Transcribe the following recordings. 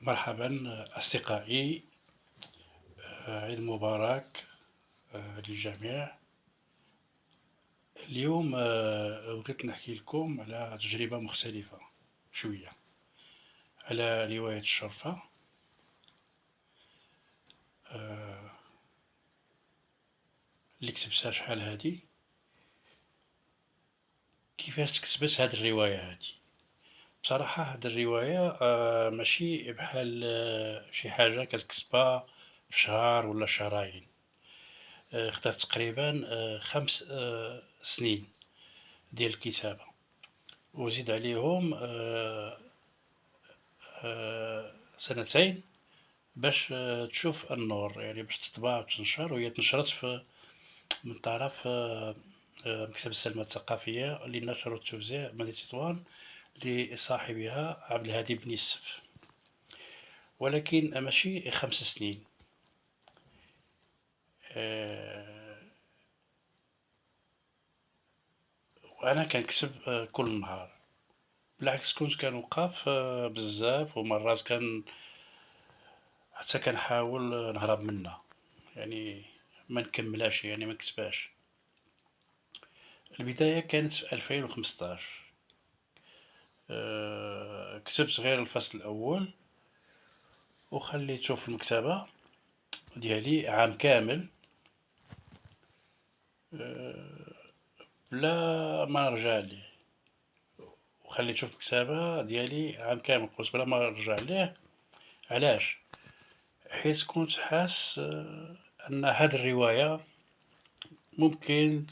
مرحبا أصدقائي. عيد مبارك للجميع. اليوم بغيت نحكي لكم على تجربة مختلفة شوية، على رواية الشرفة. آه، اللي كتبتها شحال هادي. كيفاش تكتبت هاد الرواية هادي؟ بصراحة هاد الرواية ماشي بحال شي حاجة كتكتبها في شهر ولا شهرين. خدات تقريبا 5 سنين ديال الكتابة، وزيد عليهم سنتين باش تشوف النور، يعني باش تطبع وتنشر، وهي تنشرت من طرف مكتبة سلمى الثقافية للنشر والتوزيع مدينة تطوان، لصاحبها عبد الهادي بن يوسف. ولكن ماشي 5 سنين. وأنا كنكتب كل نهار. بالعكس كنت كنوقف بزاف، ومرات حتى كنحاول نهرب منها، يعني ما نكملهاش، يعني ما نكتبهاش. البداية كانت في 2015. كتبت غير الفصل الأول وخليته في المكتبة ديالي عام كامل، بلا ما نرجع ليه. وخليته في المكتبة ديالي عام كامل، قلت بلا ما نرجع ليه. علاش؟ حيت كنت حاس أن هاد الرواية ممكن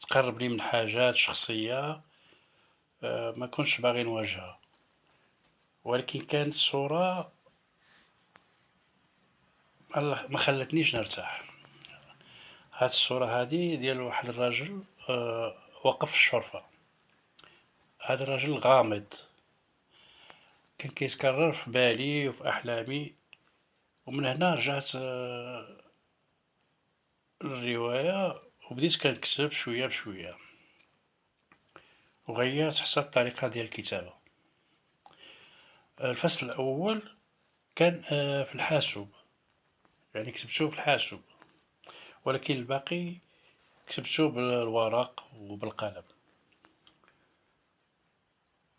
تقرب لي من حاجات شخصية ما كنتش باغي نواجهها، ولكن كانت الصورة ما خلتنيش نرتاح. هاد الصورة هادي ديال واحد الراجل واقف في الشرفة. هاد الراجل غامض، كان كيتكرر في بالي وفي أحلامي. ومن هنا رجعت للرواية، وبديت كنكتب شوية بشوية، وغيرت حتى الطريقة ديال الكتابة. الفصل الأول كان في الحاسوب، يعني كتبتو في الحاسوب، ولكن الباقي كتبتو بالورق وبالقلم.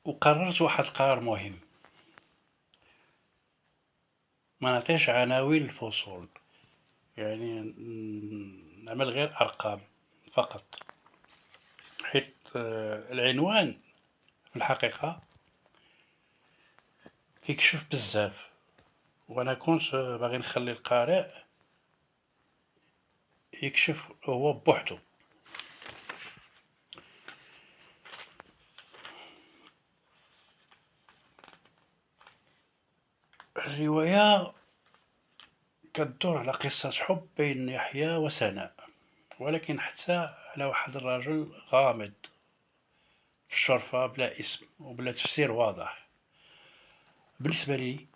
وقررت واحد القرار مهم: ما نعطيش عناوين الفصول، يعني نعمل غير أرقام فقط. حيت العنوان في الحقيقة كيكشف بزاف، وأنا كنت باغي نخلي القارئ يكشف هو بوحدو. الرواية كتدور على قصة حب بين يحيى وسناء، ولكن حتى على واحد الرجل غامض في الشرفة بلا اسم وبلا تفسير واضح. بالنسبة لي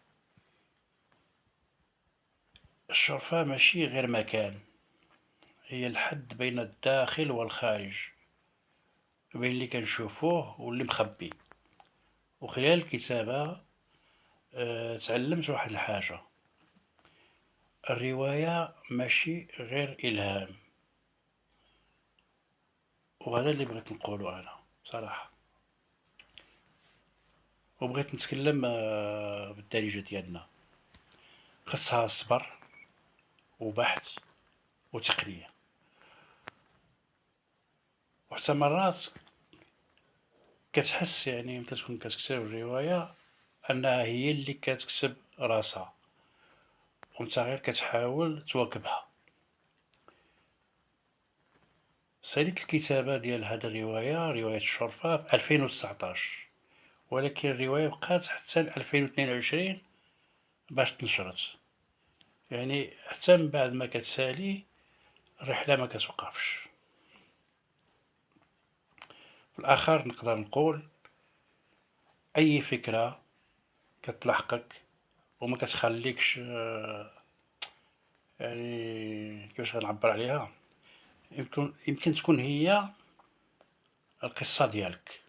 الشرفة ماشي غير مكان، هي الحد بين الداخل والخارج، بين اللي كنشوفوه واللي مخبي. وخلال الكتابة تعلمت واحد الحاجة: الرواية ماشي غير إلهام. وهذا اللي بغيت نقولو أنا بصراحة، وبغيت نتكلم بالدارجة ديالنا. خصها صبر وبحث وتقنية، وحتى مرات كتحس يعني ملي كتكون كتكتب الرواية أنها هي اللي كتكتب راسها، وانت غير كتحاول تواكبها. ساليت الكتابة ديال هاد الرواية، رواية الشرفة، في 2019، ولكن الرواية بقات حتى ل 2022 باش تنشرت. يعني حتى من بعد ما كتسالي الرحلة ما كتوقفش. في الآخر نقدر نقول أي فكرة كتلاحقك وما كتخليكش يعني كيفاش غنعبر عليها، يمكن تكون هي القصة ديالك.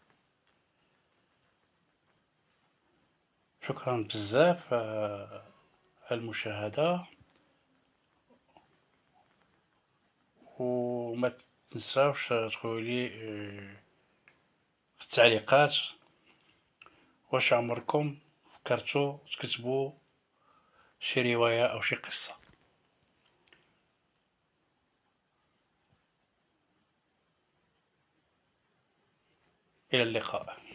شكرًا بزاف على المشاهدة، وما تنساوش تقولوا لي في التعليقات واش عمركم فكرتوا تكتبوا شي رواية أو شي قصة. إلى اللقاء.